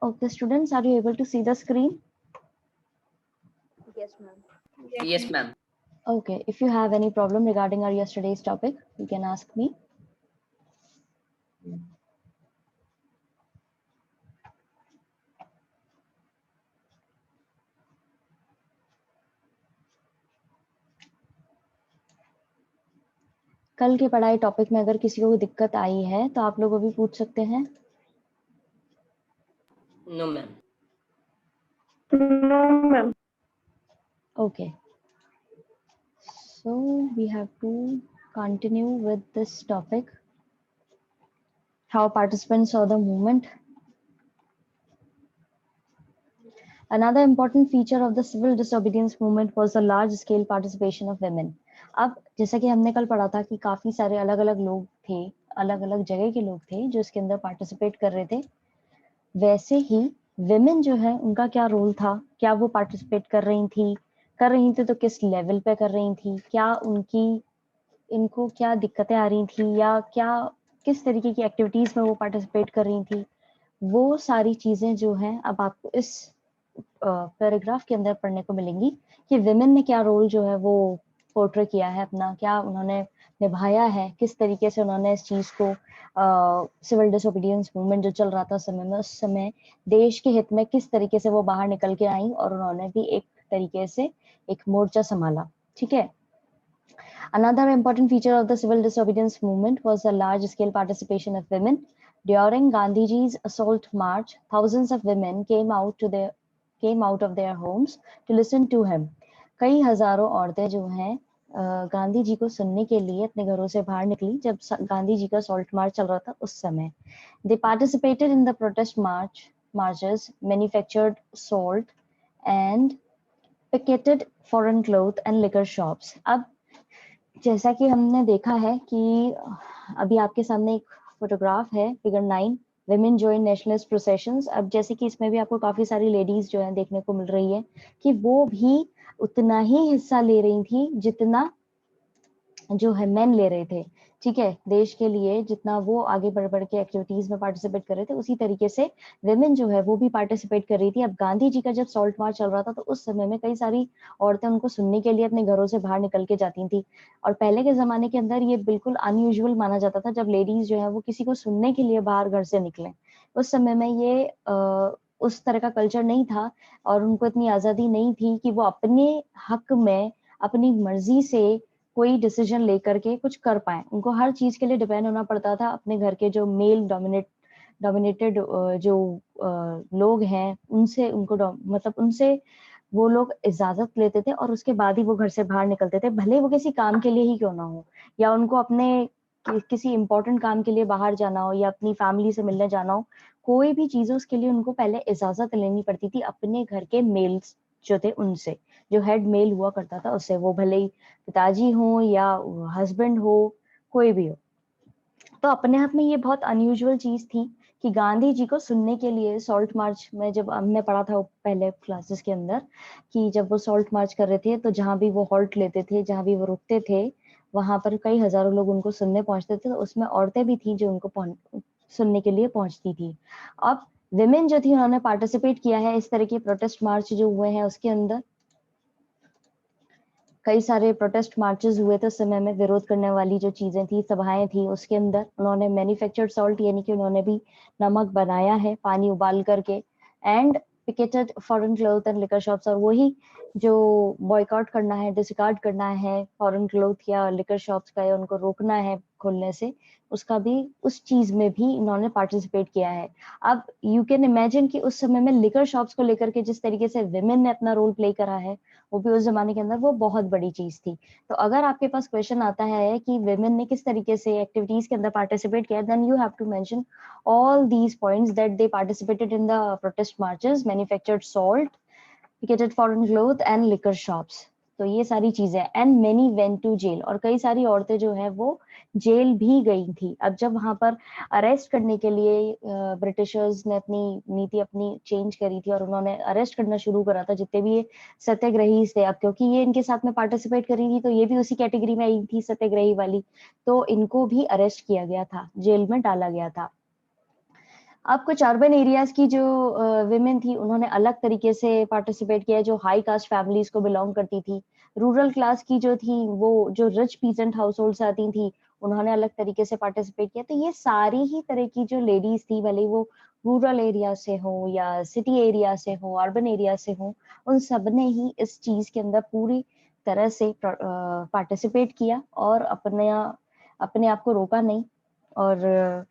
Okay, students, are you able to see the screen? Yes, ma'am. Yes, ma'am. Okay, if you have any problem regarding our yesterday's topic, you can ask me. कल के पढ़ाई topic में अगर किसी को कोई दिक्कत आई है तो आप लोग अभी पूछ सकते हैं. No, ma'am. No, ma'am. Okay. So we have to continue with this topic. How participants saw the movement. Another important feature of the civil disobedience movement was the large-scale participation of women. अब जैसा कि हमने कल पढ़ा था कि काफी सारे अलग-अलग लोग थे, अलग-अलग जगह के लोग थे जो इसके अंदर पार्टिसिपेट कर रहे थे. वैसे ही विमेन जो है उनका क्या रोल था, क्या वो पार्टिसिपेट कर रही थी तो किस लेवल पे कर रही थी, क्या इनको क्या दिक्कतें आ रही थी या क्या किस तरीके की एक्टिविटीज में वो पार्टिसिपेट कर रही थी, वो सारी चीजें जो हैं अब आपको इस पैराग्राफ के अंदर पढ़ने को मिलेंगी कि विमेन ने क्या रोल जो है वो पोर्ट्रे किया है अपना, क्या उन्होंने निभाया है, किस तरीके से उन्होंने इस चीज को सिविल डिसोबीडियंस मूवमेंट जो चल रहा था समय में, उस समय देश के हित में किस तरीके से वो बाहर निकल के आई और उन्होंने भी एक तरीके से एक मोर्चा संभाला. ठीक है. Another important feature of the civil disobedience movement was the large-scale participation of women. During Gandhiji's assault march, thousands of women came out of their homes to listen to him. कई हजारों औरतें जो हैं गांधी जी को सुनने के लिए अपने घरों से बाहर निकली जब गांधी जी का सॉल्ट मार्च चल रहा था उस समय. They participated in the protest marches, manufactured salt and picketed foreign cloth and liquor shops. अब जैसा कि हमने देखा है कि अभी आपके सामने एक फोटोग्राफ है figure 9 women join nationalist processions. अब जैसे कि इसमें भी आपको काफी सारी लेडीज जो है देखने को मिल रही है कि वो भी उतना ही हिस्सा ले रही थी जितना जो है मेन ले रहे थे. ठीक है. देश के लिए जितना वो आगे बढ़ के एक्टिविटीज में पार्टिसिपेट कर रहे थे उसी तरीके से विमेन जो है वो भी पार्टिसिपेट कर रही थी. अब गांधी जी का जब सॉल्ट मार्च चल रहा था तो उस समय में कई सारी औरतें उनको सुनने के लिए अपने घरों से बाहर निकल के जाती थी और पहले के जमाने के अंदर ये बिल्कुल अनयूजुअल माना जाता था जब लेडीज जो है वो किसी को सुनने के लिए बाहर घर से निकले. उस समय में ये उस तरह का कल्चर नहीं था और उनको इतनी आजादी नहीं थी कि वो अपने हक में अपनी मर्जी से कोई डिसीजन लेकर के कुछ कर पाए. उनको हर चीज के लिए डिपेंड होना पड़ता था अपने घर के जो मेल डोमिनेटेड जो लोग हैं उनसे मतलब उनसे वो लोग इजाजत लेते थे और उसके बाद ही वो घर से बाहर निकलते थे, भले वो किसी काम के लिए ही क्यों ना हो या उनको अपने किसी इंपॉर्टेंट काम के लिए बाहर जाना हो या अपनी फैमिली से मिलने जाना हो, कोई भी चीज उसके लिए उनको पहले इजाजत लेनी पड़ती थी अपने घर के मेल्स जो थे उनसे, जो हेड मेल हुआ करता था उससे, वो भले ही पिताजी हो या हस्बैंड हो, कोई भी हो. तो अपने आप में ये बहुत अनयूजुअल चीज थी कि गांधी जी को सुनने के लिए सॉल्ट मार्च में जब हमने पढ़ा था पहले क्लासेस के अंदर कि जब वो सॉल्ट मार्च कर रहे थे तो जहां भी वो हॉल्ट लेते थे, जहां भी वो रुकते थे, वहां पर कई हजारों लोग उनको सुनने पहुंचते थे. तो उसमें औरतें भी थी जो उनको सुनने के लिए पहुंचती थी. अब विमेन जो थी उन्होंने पार्टिसिपेट किया है इस तरह के प्रोटेस्ट मार्च जो हुए हैं उसके अंदर. कई सारे प्रोटेस्ट मार्चेस हुए थे उस समय में विरोध करने वाली जो चीजें थी, सभाएं थी, उसके अंदर उन्होंने मैन्युफैक्चर्ड सॉल्ट यानी कि उन्होंने भी नमक बनाया है पानी उबाल करके and picketed foreign cloth and liquor shops. और वही जो बॉयकॉट करना है, डिसकार्ड करना है फॉरेन क्लोथ या लिकर शॉप्स का या उनको रोकना है खोलने से, उसका भी उस चीज में भी इन्होंने पार्टिसिपेट किया है. अब यू कैन इमेजिन कि उस समय में लिकर शॉप्स को लेकर के जिस तरीके से विमेन ने अपना रोल प्ले करा है वो भी उस जमाने के अंदर वो बहुत बड़ी चीज थी. तो अगर आपके पास क्वेश्चन आता है कि विमेन ने किस तरीके से एक्टिविटीज के अंदर पार्टिसिपेट किया, then you have to mention all these points that they participated in the protest marches, manufactured salt, picketed foreign cloth and liquor shops. तो ये सारी चीजें and many went to jail. और कई सारी औरतें जो है वो जेल भी गई थी. अब जब वहां पर अरेस्ट करने के लिए ब्रिटिशर्स ने अपनी नीति अपनी चेंज करी थी और उन्होंने अरेस्ट करना शुरू करा था जितने भी ये सत्याग्रही थे. अब क्योंकि ये इनके साथ में पार्टिसिपेट करी थी तो ये भी उसी कैटेगरी में आई थी सत्याग्रही वाली, तो इनको भी अरेस्ट किया गया था, जेल में डाला गया था. अब कुछ अर्बन एरियाज की जो विमेन थी उन्होंने अलग तरीके से पार्टिसिपेट किया, जो हाई कास्ट फैमिलीज को बिलोंग करती थी। रूरल क्लास की जो थी, वो जो रिच पीजेंट हाउस होल्ड से आती थी, उन्होंने अलग तरीके से पार्टिसिपेट किया। तो ये सारी ही तरह की जो लेडीज थी, भले वो रूरल एरिया से हो या सिटी एरिया से हो, अर्बन एरिया से हो, उन सब ने ही इस चीज के अंदर पूरी तरह से पार्टिसिपेट किया और अपने अपने आप को रोका नहीं। और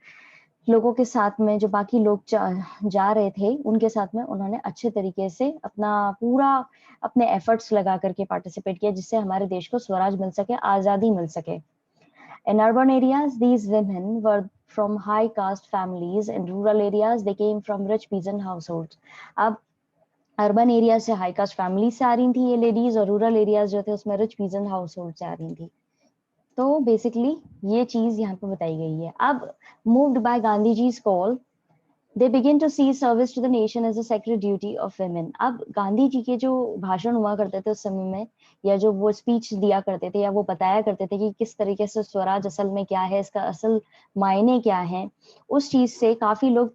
लोगों के साथ में जो बाकी लोग जा रहे थे उनके साथ में उन्होंने अच्छे तरीके से अपना पूरा अपने एफर्ट्स लगा करके पार्टिसिपेट किया, जिससे हमारे देश को स्वराज मिल सके, आजादी मिल सके। In urban areas, these women were from high caste families. In rural areas, they came from rich peasant households. अब अर्बन एरिया से हाई कास्ट फैमिली से आ रही थी ये लेडीज, और रूरल एरियाज जो थे उसमें रिच पीजेंट हाउस होल्ड से आ रही थी। तो बेसिकली ये चीज यहाँ पे बताई गई है। अब moved by Gandhi ji call, they begin to see service to the nation as a sacred duty of women. अब गांधी जी के जो भाषण हुआ करते थे उस समय में, या जो वो स्पीच दिया करते थे, या वो बताया करते थे कि किस तरीके से स्वराज असल में क्या है, इसका असल मायने क्या है, उस चीज से काफी लोग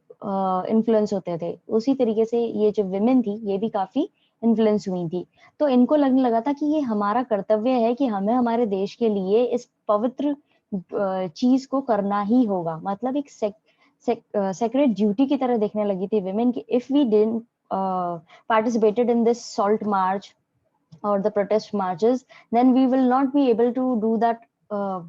इन्फ्लुएंस होते थे। उसी तरीके से ये जो विमेन थी ये भी काफी इन्फ्लुएंस हुई थी। तो इनको लगने लगा था कि ये हमारा कर्तव्य है कि हमें हमारे देश के लिए इस पवित्र चीज को करना ही होगा। मतलब एक सेक्रेट ड्यूटी की तरह देखने लगी थी विमेन की। If we didn't participated in this salt march or the protest marches, then we will not be able to do that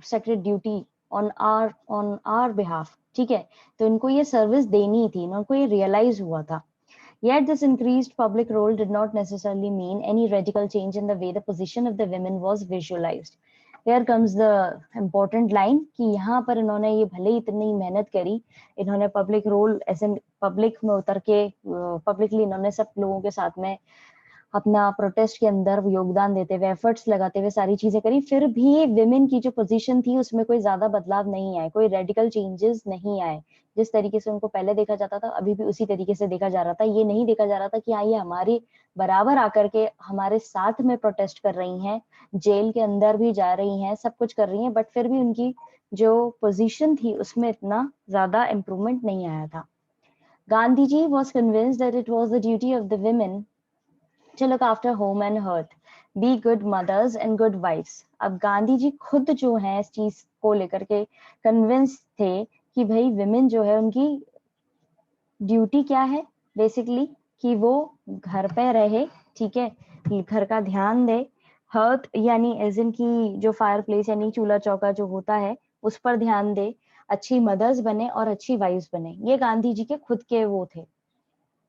sacred duty on our behalf। ठीक है, तो इनको ये सर्विस देनी थी, इनको ये रियलाइज हुआ था। Yet this increased public role did not necessarily mean any radical change in the way the position of the women was visualized. Here comes the important line कि यहाँ पर इन्होंने ये भले ही इतनी मेहनत करी, इन्होंने पब्लिक रोल ऐसे पब्लिक में उतर के पब्लिकली इन्होंने सब लोगों के साथ में अपना प्रोटेस्ट के अंदर योगदान देते हुए, एफर्ट्स लगाते हुए सारी चीजें करी, फिर भी विमेन की जो पोजीशन थी उसमें कोई ज्यादा बदलाव नहीं आए, कोई रेडिकल चेंजेस नहीं आए। जिस तरीके से उनको पहले देखा जाता था अभी भी उसी तरीके से देखा जा रहा था। ये नहीं देखा जा रहा था कि हाँ ये हमारी बराबर आकर के हमारे साथ में प्रोटेस्ट कर रही हैं, जेल के अंदर भी जा रही हैं, सब कुछ कर रही हैं, बट फिर भी उनकी जो पोजीशन थी उसमें इतना ज्यादा इम्प्रूवमेंट नहीं आया था। Gandhi ji was convinced that it was the duty of the women to look after home and hearth, be good mothers and good wives। अब गांधी जी खुद जो है इस चीज को लेकर के कन्विंस थे कि भाई विमेन जो है उनकी ड्यूटी क्या है, बेसिकली कि वो घर पे रहे, ठीक है, घर का ध्यान दे, हर्थ यानी एज इन की जो फायर प्लेस यानी चूल्हा चौका जो होता है उस पर ध्यान दे, अच्छी मदर्स बने और अच्छी वाइफ्स बने। ये गांधी जी के खुद के वो थे।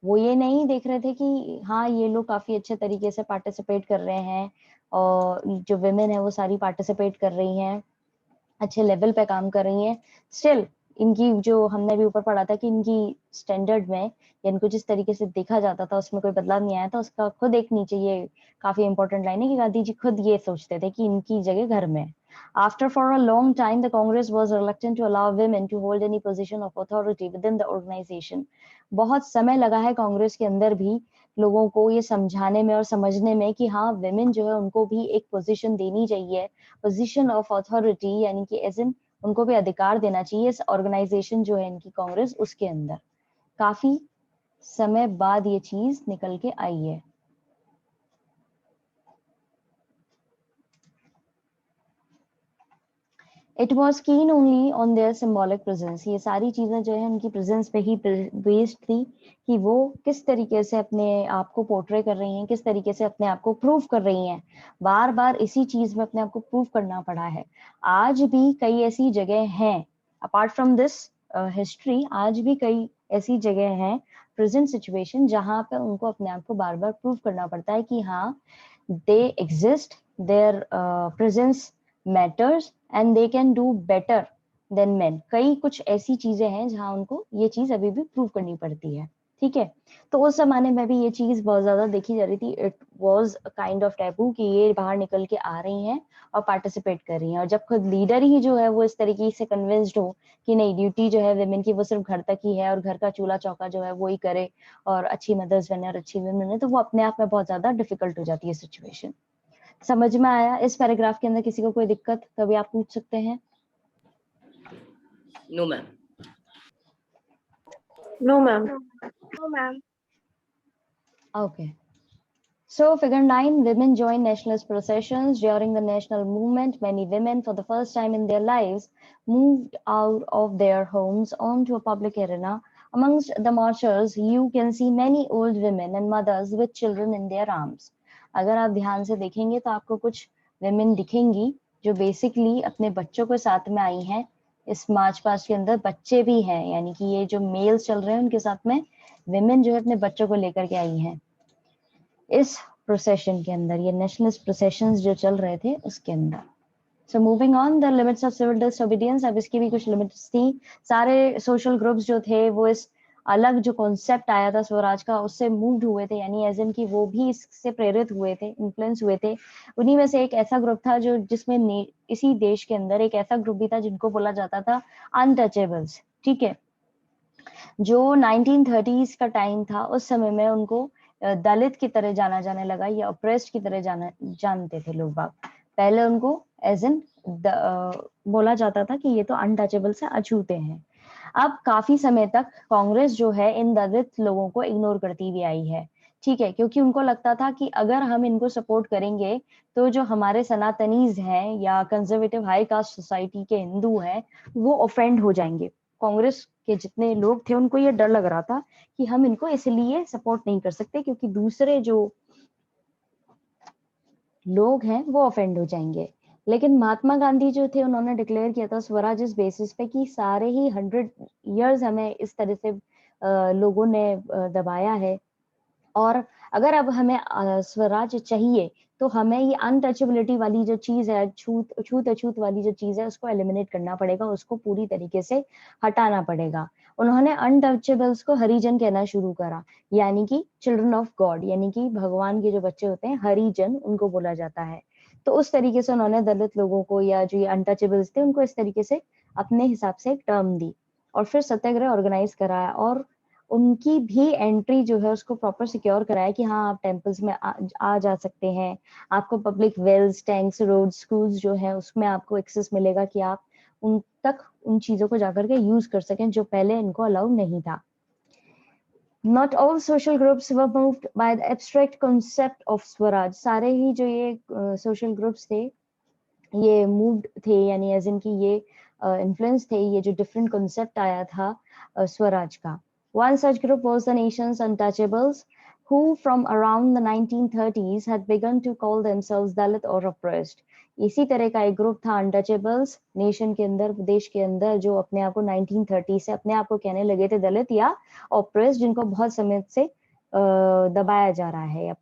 वो ये नहीं देख रहे थे कि हाँ ये लोग काफी अच्छे तरीके से पार्टिसिपेट कर रहे हैं और जो विमेन है वो सारी पार्टिसिपेट कर रही हैं, अच्छे लेवल पे काम कर रही हैं, स्टिल इनकी जो हमने भी ऊपर पढ़ा था कि इनकी स्टैंडर्ड में या इनको जिस तरीके से देखा जाता था उसमें कोई बदलाव नहीं आया था। उसका खुद एक नीचे ये काफी इंपॉर्टेंट लाइन है कि गांधी जी खुद ये सोचते थे कि इनकी जगह घर में है। After for a long time, the Congress was reluctant to allow women to hold any position of authority within the organization। बहुत समय लगा है कांग्रेस के अंदर भी लोगों को ये समझाने में और समझने में कि हाँ विमेन जो है उनको भी एक पोजीशन देनी चाहिए, पोजीशन ऑफ अथॉरिटी, यानी कि एज इन उनको भी अधिकार देना चाहिए इस ऑर्गेनाइजेशन जो है इनकी कांग्रेस उसके अंदर। काफी समय बाद ये चीज निकल के आई है। इट वॉज कीन only on their symbolic presence. ये सारी चीजें जो है उनकी प्रेजेंस पे ही बेस्ड थी कि वो किस तरीके से अपने आप को पोर्ट्रे कर रही हैं, किस तरीके से अपने आप को प्रूव कर रही हैं। बार बार इसी चीज में अपने आप को प्रूव करना पड़ा है। आज भी कई ऐसी जगह हैं, अपार्ट फ्रॉम दिस हिस्ट्री, आज भी कई ऐसी जगह हैं प्रेजेंट सिचुएशन जहां पे उनको अपने आप को बार बार प्रूव करना पड़ता है कि हाँ they exist, there presence matters and they can do better than main. कई कुछ ऐसी चीजें हैं जहां उनको ये चीज अभी भी प्रूव करनी पड़ती है। ठीक है, तो उस जमाने में भी ये चीज बहुत ज्यादा देखी जा रही थी। It was kind of taboo कि ये बाहर निकल के आ रही हैं और पार्टिसिपेट कर रही हैं। और जब खुद लीडर ही जो है वो इस तरीके से कन्विंस्ड हो कि नहीं ड्यूटी जो है विमेन की वो सिर्फ घर तक ही है और घर का चूल्हा चौका जो है वो ही करे और अच्छी मदर्स बने और अच्छी विमेन बने, तो वो अपने आप में बहुत ज्यादा डिफिकल्ट हो जाती है सिचुएशन। समझ में आया इस पैराग्राफ के अंदर? किसी को कोई दिक्कत कभी आप पूछ सकते हैं। No, ma'am. No, ma'am. No, ma'am. Okay. So, figure 9, women join nationalist processions. During the national movement, many women, for the first time in their lives, moved out of their homes onto a public arena. Amongst the marchers, you can see many old women and mothers with children in their arms. अगर आप ध्यान से देखेंगे तो आपको कुछ women दिखेंगी जो basically अपने बच्चों के साथ में आई हैं। इस मार्च पास्ट के अंदर बच्चे भी हैं, यानी कि ये जो मेल्स चल रहे हैं उनके साथ में women जो है अपने बच्चों को लेकर के आई हैं इस प्रोसेशन के अंदर, ये नेशनलिस्ट प्रोसेशंस जो चल रहे थे उसके अंदर। So moving on, the limits of civil disobedience, अब इसकी भी कुछ लिमिट्स थी। सारे सोशल ग्रुप्स जो थे वो इस अलग जो कॉन्सेप्ट आया था स्वराज का उससे मूव्ड हुए थे, यानी एज इन की वो भी इससे प्रेरित हुए थे, इन्फ्लुएंस हुए थे। उन्हीं में से एक ऐसा ग्रुप था जो जिसमें इसी देश के अंदर एक ऐसा ग्रुप भी था जिनको बोला जाता था अनटचेबल्स। ठीक है, जो 1930s का टाइम था उस समय में उनको दलित की तरह जाना जाने लगा या ऑप्रेस्ड की तरह जानते थे लोग बाग। पहले उनको एज इन बोला जाता था कि ये तो अनटचेबल से अछूते हैं। अब काफी समय तक कांग्रेस जो है इन दलित लोगों को इग्नोर करती भी आई है। ठीक है, क्योंकि उनको लगता था कि अगर हम इनको सपोर्ट करेंगे तो जो हमारे सनातनीज हैं या कंजर्वेटिव हाई कास्ट सोसाइटी के हिंदू हैं वो ऑफेंड हो जाएंगे। कांग्रेस के जितने लोग थे उनको ये डर लग रहा था कि हम इनको इसलिए सपोर्ट नहीं कर सकते क्योंकि दूसरे जो लोग हैं वो ऑफेंड हो जाएंगे। लेकिन महात्मा गांधी जो थे उन्होंने डिक्लेयर किया था स्वराज इस बेसिस पे कि सारे ही 100 इयर्स हमें इस तरह से लोगों ने दबाया है और अगर अब हमें स्वराज चाहिए तो हमें ये अनटचेबिलिटी वाली जो चीज है, छूत अछूत वाली जो चीज है उसको एलिमिनेट करना पड़ेगा, उसको पूरी तरीके से हटाना पड़ेगा। उन्होंने अनटचेबल्स को हरिजन कहना शुरू करा, यानी कि चिल्ड्रन ऑफ गॉड, यानी कि भगवान के जो बच्चे होते हैं हरिजन उनको बोला जाता है। तो उस तरीके से उन्होंने दलित लोगों को या जो ये अनटचेबल्स थे उनको इस तरीके से अपने हिसाब से एक टर्म दी और फिर सत्याग्रह ऑर्गेनाइज कराया और उनकी भी एंट्री जो है उसको प्रॉपर सिक्योर कराया कि हाँ आप टेम्पल्स में आ जा सकते हैं, आपको public wells, tanks, road, schools जो है उसमें आपको एक्सेस मिलेगा कि आप उन तक उन चीजों को जाकर के यूज कर सकें जो पहले इनको अलाउ नहीं था। Not all social groups were moved by the abstract concept of Swaraj. सारे ही जो ये सोशल ग्रुप्स थे ये मूव्ड थे, यानी एज इन की ये इन्फ्लुएंस थे, ये जो डिफरेंट कॉन्सेप्ट आया था स्वराज का। One such group was the nation's untouchables, who from around the 1930s had begun to call themselves Dalit or oppressed. इसी तरह का एक ग्रुप था अनटचेबल्स नेशन के अंदर, देश के अंदर, जो अपने आप को 1930 से अपने आप को कहने लगे थे दलित या ऑप्रेस्ड, जिनको बहुत समय से दबाया जा रहा है।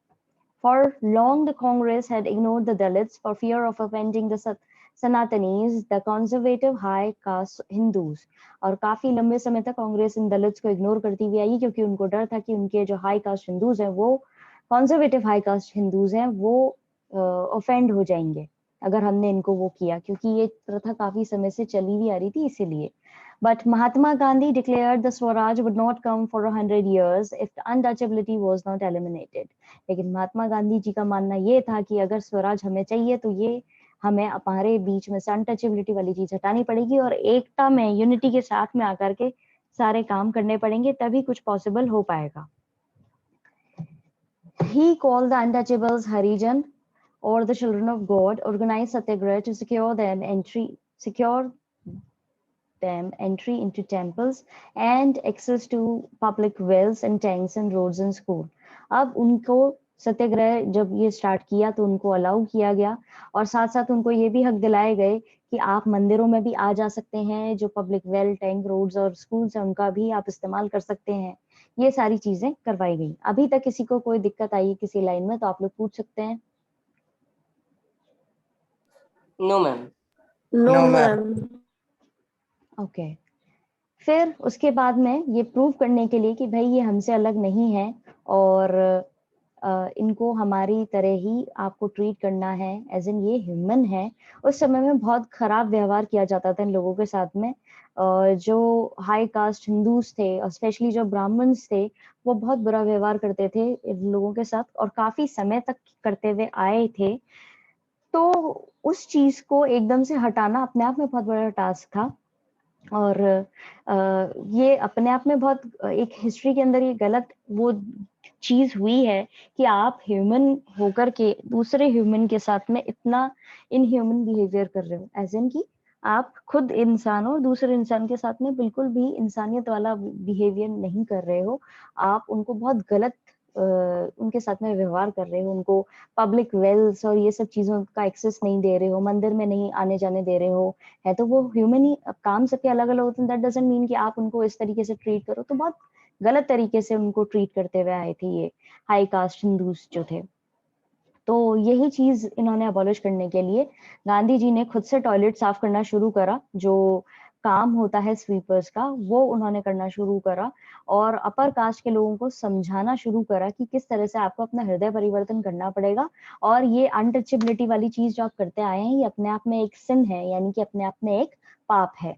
For long, the Congress had ignored the Dalits for fear of offending the Sanatanis, the conservative high caste Hindus. और काफी लंबे समय तक कांग्रेस इन दलित्स को इग्नोर करती हुई आई क्योंकि उनको डर था कि उनके जो हाई कास्ट हिंदूज हैं वो कंजर्वेटिव हाई कास्ट हिंदूज हैं वो ऑफेंड हो जाएंगे अगर हमने इनको वो किया, क्योंकि ये प्रथा काफी समय से चली हुई आ रही थी इसीलिए। But Mahatma Gandhi declared the Swaraj would not come for 100 years if the untouchability was not eliminated. लेकिन महात्मा गांधी जी का मानना ये था कि अगर स्वराज हमें चाहिए तो ये हमें हमारे बीच में से अनटचेबिलिटी वाली चीज हटानी पड़ेगी और एकता में, यूनिटी के साथ में आकर के सारे काम करने पड़ेंगे, तभी कुछ पॉसिबल हो पाएगा। He called the untouchables Harijan or the children of God, organized satyagraha to secure them entry into temples and access to public wells and tanks and roads and school. अब उनको सत्याग्रह जब ये स्टार्ट किया तो उनको allow किया गया और साथ साथ उनको ये भी हक दिलाए गए कि आप मंदिरों में भी आ जा सकते हैं, जो पब्लिक वेल, टैंक, रोड्स और स्कूल्स हैं उनका भी आप इस्तेमाल कर सकते हैं। ये सारी चीजें करवाई गई। अभी तक किसी को कोई दिक्कत आई है किसी लाइन में तो आप लोग पूछ सकते हैं। No, ma'am. No, ma'am. Okay फिर उसके बाद में ये प्रूव करने के लिए कि भाई ये हमसे अलग नहीं है और इनको हमारी तरह ही आपको ट्रीट करना है, एज इन ये ह्यूमन है। उस समय में बहुत खराब व्यवहार किया जाता था इन लोगों के साथ में। जो हाई कास्ट हिंदूज थे और स्पेशली जो ब्राह्मण्स थे वो बहुत बुरा व्यवहार करते थे इन लोगों के साथ और काफी समय तक करते हुए आए थे। तो उस चीज को एकदम से हटाना अपने आप में बहुत बड़ा टास्क था और ये अपने आप में बहुत एक हिस्ट्री के अंदर ये गलत वो चीज हुई है कि आप ह्यूमन होकर के दूसरे ह्यूमन के साथ में इतना इनह्यूमन बिहेवियर कर रहे हो, एज इन कि आप खुद इंसान हो, दूसरे इंसान के साथ में बिल्कुल भी इंसानियत वाला बिहेवियर नहीं कर रहे हो। आप उनको बहुत गलत उनके साथ में व्यवहार कर रहे हो, उनको पब्लिक वेल्स और ये सब चीजों का एक्सेस नहीं दे रहे हो, मंदिर में नहीं आने जाने दे रहे हो। है तो वो ह्यूमन ही, अब काम सबके अलग अलग होते हैं, दैट डजंट मीन कि आप उनको इस तरीके से ट्रीट करो। तो बहुत गलत तरीके से उनको ट्रीट करते हुए आए थे ये हाई कास्ट हिंदूज जो थे। तो यही चीज इन्होंने अबॉलिश करने के लिए गांधी जी ने खुद से टॉयलेट साफ करना शुरू करा। जो काम होता है स्वीपर्स का वो उन्होंने करना शुरू करा, और अपर कास्ट के लोगों को समझाना शुरू करा कि किस तरह से आपको अपना हृदय परिवर्तन करना पड़ेगा। और ये अनटचेबिलिटी वाली चीज जो आप करते आए हैं ये अपने आप में एक सिन है, यानी कि अपने आप में एक पाप है।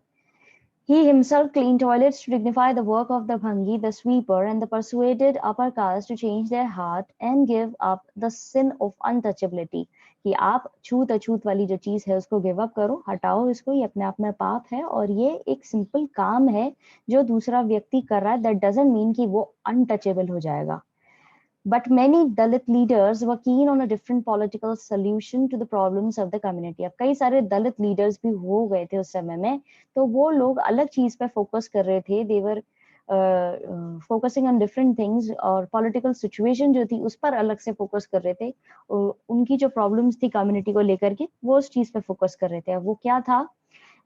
He himself cleaned toilets to dignify the work of the Bhangi, the sweeper, and the persuaded upper caste to change their heart and give up the sin of untouchability. कि आप छूत अछूत वाली जो चीज है उसको गिव अप करो, हटाओ इसको, ये अपने आप में पाप है और ये एक सिंपल काम है जो दूसरा व्यक्ति कर रहा है। दैट डजंट मीन कि वो अनटचेबल हो जाएगा। But many Dalit leaders were keen on a different political solution to the problems of the community. अब कई सारे दलित लीडर्स भी हो गए थे उस समय में, तो वो लोग अलग चीज पे फोकस कर रहे थे। They were focusing on different things, और पॉलिटिकल सिचुएशन जो थी उस पर अलग से फोकस कर रहे थे। उनकी जो प्रॉब्लम्स थी कम्युनिटी को लेकर के वो उस चीज पे फोकस कर रहे थे। अब वो क्या था?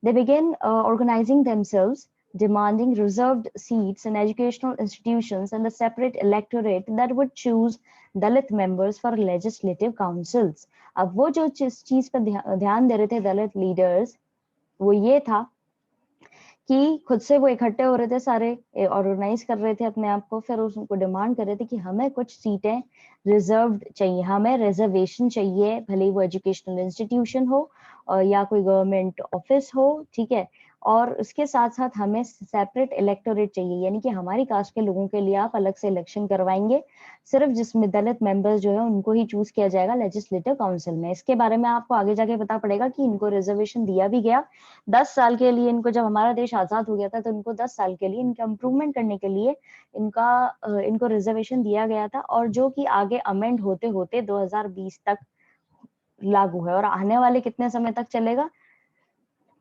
They began organizing themselves, demanding reserved seats in educational institutions and a separate electorate that would choose Dalit members for legislative councils. अब वो जो चीज पर ध्यान दे रहे थे दलित लीडर्स, वो ये था कि खुद से वो इकट्ठे हो रहे थे सारे, ऑर्गेनाइज कर रहे थे अपने आप को, फिर उनको डिमांड कर रहे थे कि हमें कुछ सीटें रिजर्व्ड चाहिए, हमें रिजर्वेशन चाहिए, भले वो एजुकेशनल इंस्टीट्यूशन हो और या कोई गवर्नमेंट ऑफिस हो, ठीक है। और उसके साथ साथ हमें सेपरेट इलेक्टोरेट चाहिए, यानी कि हमारी कास्ट के लोगों के लिए आप अलग से इलेक्शन करवाएंगे, सिर्फ जिसमें दलित मेंबर्स जो है उनको ही चूज किया जाएगा लेजिस्लेटिव काउंसिल में। इसके बारे में आपको आगे जाके पता पड़ेगा कि इनको रिजर्वेशन दिया भी गया 10 साल के लिए। इनको जब हमारा देश आजाद हो गया था तो इनको 10 साल के लिए इनका इम्प्रूवमेंट करने के लिए इनको रिजर्वेशन दिया गया था, और जो कि आगे अमेंड होते होते 2020 तक लागू है, और आने वाले कितने समय तक चलेगा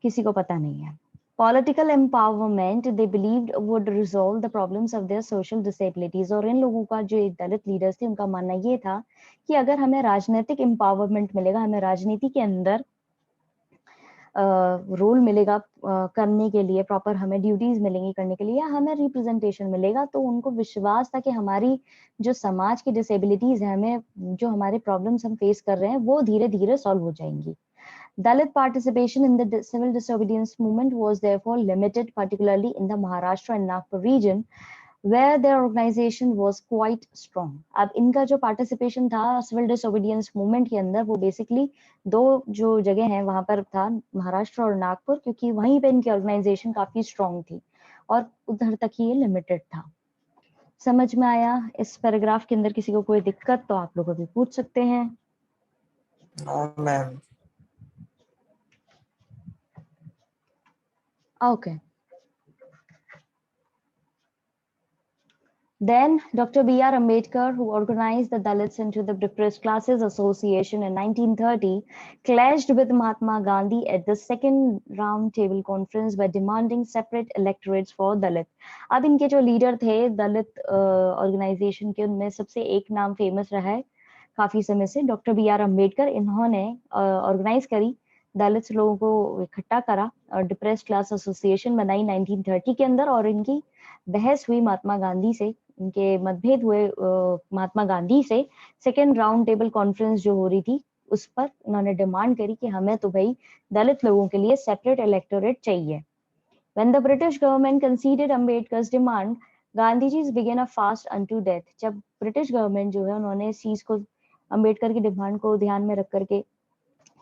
किसी को पता नहीं है। Political empowerment they believed would resolve the problems of their social disabilities। और इन लोगों का जो दलित लीडर्स थे उनका मानना ये था कि अगर हमें राजनीतिक एम्पावरमेंट मिलेगा, हमें राजनीति के अंदर रोल मिलेगा करने के लिए, प्रॉपर हमें ड्यूटीज मिलेंगी करने के लिए, या हमें रिप्रेजेंटेशन मिलेगा, तो उनको विश्वास था कि हमारी जो समाज की डिसेबिलिटीज है, हमें जो हमारे प्रॉब्लम्स हम फेस कर रहे हैं वो धीरे धीरे सॉल्व हो जाएंगी। Dalit participation in the civil disobedience movement was therefore limited, particularly in the Maharashtra and Nagpur region, where their organization was quite strong। अब इनका जो पार्टिसिपेशन था सिविल डिसोबीडियंस मूवमेंट के अंदर वो बेसिकली दो जो जगह हैं वहां पर था, महाराष्ट्र और नागपुर, क्योंकि वहीं पे इनकी ऑर्गेनाइजेशन काफी स्ट्रांग थी और उधर तक ही ये लिमिटेड था। समझ में आया? इस पैराग्राफ के अंदर किसी को कोई दिक्कत तो आप लोग अभी पूछ सकते हैं। No ma'am. Okay. Then Dr. B.R. Ambedkar, who organized the Dalits into the Depressed Classes Association in 1930, clashed with Mahatma Gandhi at the second round table conference by demanding separate electorates for Dalit। अब इनके जो leader थे दलित organisation के, उनमें सबसे एक नाम famous रहा है काफी समय से, डॉक्टर बी आर अम्बेडकर। इन्होंने ऑर्गेनाइज करी, दलित लोगों को इकट्ठा करा और डिप्रेस्ड क्लास एसोसिएशन बनाई 1930 के अंदर, और इनकी बहस हुई महात्मा गांधी से, इनके मतभेद हुए महात्मा गांधी से। सेकेंड राउंड टेबल कॉन्फ्रेंस जो हो रही थी उस पर उन्होंने डिमांड करी कि हमें तो भाई दलित लोगों के लिए सेपरेट इलेक्टोरेट चाहिए। When the British government conceded Ambedkar's demand, Gandhiji's began a fast unto death। जब ब्रिटिश गवर्नमेंट जो है उन्होंने इस चीज को, अम्बेडकर की डिमांड को ध्यान में रख करके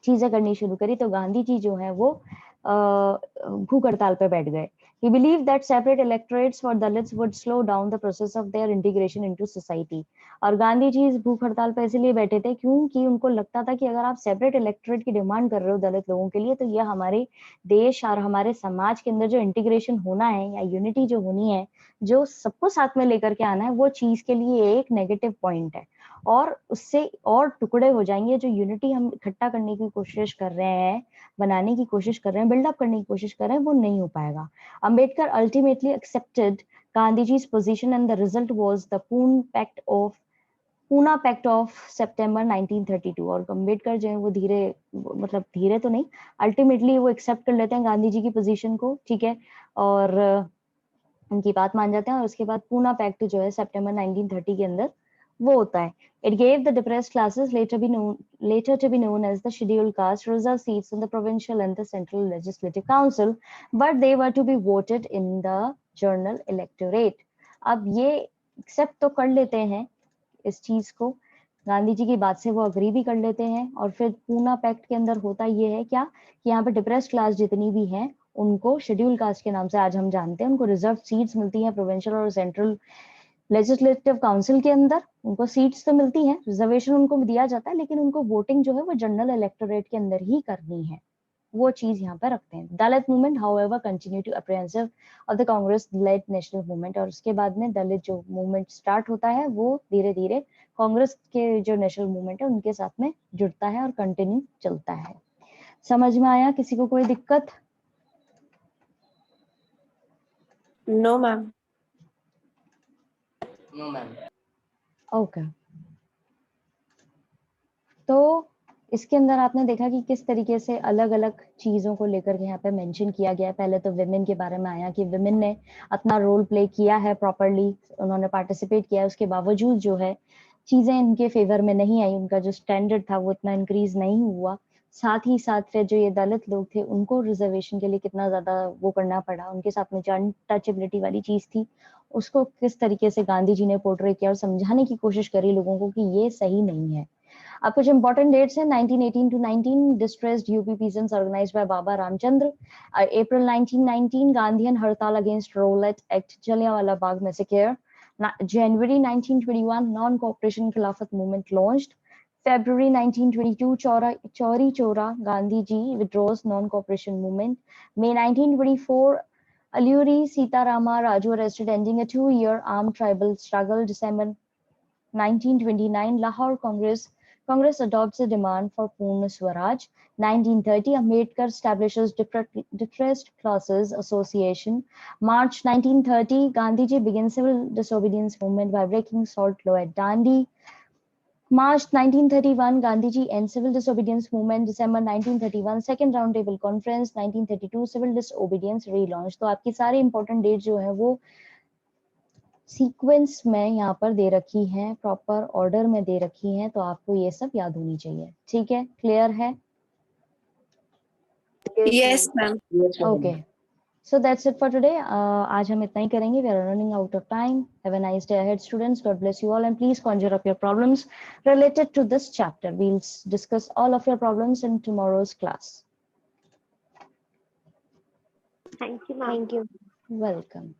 चीजें करनी शुरू करी, तो गांधी जी जो है वो भूख हड़ताल पे बैठ गए। He believed that separate electorates for Dalits would slow down the process of their integration into society. और गांधी जी इस भूख हड़ताल पर इसलिए बैठे थे क्योंकि उनको लगता था कि अगर आप सेपरेट इलेक्टोरेट की डिमांड कर रहे हो दलित लोगों के लिए, तो ये हमारे देश और हमारे समाज के अंदर जो इंटीग्रेशन होना है या यूनिटी जो होनी है, जो सबको साथ में लेकर के आना है, वो चीज के लिए एक नेगेटिव पॉइंट है और उससे और टुकड़े हो जाएंगे। जो यूनिटी हम इकट्ठा करने की कोशिश कर रहे हैं, बनाने की कोशिश कर रहे हैं, बिल्डअप करने की कोशिश कर रहे हैं, वो नहीं हो पाएगा। Ambedkar ultimately accepted Gandhiji's position and the result was the Pune Pact of September 1932। और अम्बेडकर जो है वो धीरे तो नहीं, अल्टीमेटली वो एक्सेप्ट कर लेते हैं गांधी जी की पोजीशन को, ठीक है, और उनकी बात मान जाते हैं। और उसके बाद पूना पैक्ट जो है सितंबर 1930 के अंदर वो होता है। It gave the depressed classes later to be known as the scheduled caste reserved seats in the provincial and the central legislative council, but they were to be voted in the general electorate। अब ये accept तो कर लेते हैं इस चीज को, गांधी जी की बात से वो अग्री भी कर लेते हैं। और फिर पूना पैक्ट के अंदर होता ये है क्या कि यहाँ पे डिप्रेस्ड क्लास जितनी भी हैं उनको शेड्यूल कास्ट के नाम से आज हम जानते हैं, उनको रिजर्व सीट्स मिलती हैं प्रोविंशियल और सेंट्रल लेजिस्लेटिव काउंसिल के अंदर। उनको सीट्स तो मिलती हैं, रिजर्वेशन उनको दिया जाता है, लेकिन उनको वोटिंग जो है वो जनरल इलेक्टोरेट के अंदर ही करनी है, वो चीज यहाँ पर रखते हैं। Dalit movement however continue to apprehensive of the Congress led national movement. और उसके बाद में दलित जो मूवमेंट स्टार्ट होता है वो धीरे धीरे कांग्रेस के जो नेशनल मूवमेंट है उनके साथ में जुड़ता है और कंटिन्यू चलता है। समझ में आया? किसी को कोई दिक्कत? No ma'am. No, ma'am. Okay तो इसके अंदर आपने देखा कि किस तरीके से अलग अलग चीजों को लेकर के यहाँ पे मेंशन किया गया है। पहले तो विमेन के बारे में आया कि विमेन ने अपना रोल प्ले किया है प्रॉपरली, उन्होंने पार्टिसिपेट किया है, उसके बावजूद जो है चीजें इनके फेवर में नहीं आई, उनका जो स्टैंडर्ड था वो इतना इंक्रीज नहीं हुआ। साथ ही साथ फिर जो ये दलित लोग थे उनको रिजर्वेशन के लिए कितना ज्यादा वो करना पड़ा, उनके साथ में जो अनटचेबिलिटी वाली चीज थी उसको किस तरीके से गांधी जी ने पोर्ट्रे किया और समझाने की कोशिश करी लोगों को कि ये सही नहीं है। अब कुछ इंपॉर्टेंट डेट्स हैं। 1918 to 19 distressed UP peasants organized by Baba Ramchandra। April 1919 Gandhian हड़ताल against Rowlatt Act, Jallianwala Bagh massacre। January 1921 non-cooperation Khilafat movement launched। February 1922 Chauri Chora Gandhi ji withdraws non-cooperation movement। May 1924 Alluri Sitarama Raju arrested, ending a 2-year armed tribal struggle। December 1929 Lahore Congress adopts a demand for Purna Swaraj। 1930 Ambedkar establishes Depressed Classes Association। March 1930 Gandhiji begins civil disobedience movement by breaking salt law at Dandi। March 1931 Gandhiji ends civil disobedience movement। December 1931 second round table conference। 1932 civil disobedience relaunch। तो आपकी सारी important date जो है वो sequence में यहाँ पर दे रखी है, प्रॉपर ऑर्डर में दे रखी है, तो आपको ये सब याद होनी चाहिए। ठीक है, क्लियर है? Yes ma'am. Okay so that's it for today. आज हम इतना ही करेंगे। We are running out of time. Have a nice day ahead students. God bless you all and please conjure up your problems related to this chapter. We'll discuss all of your problems in tomorrow's class. Thank you ma'am. Welcome.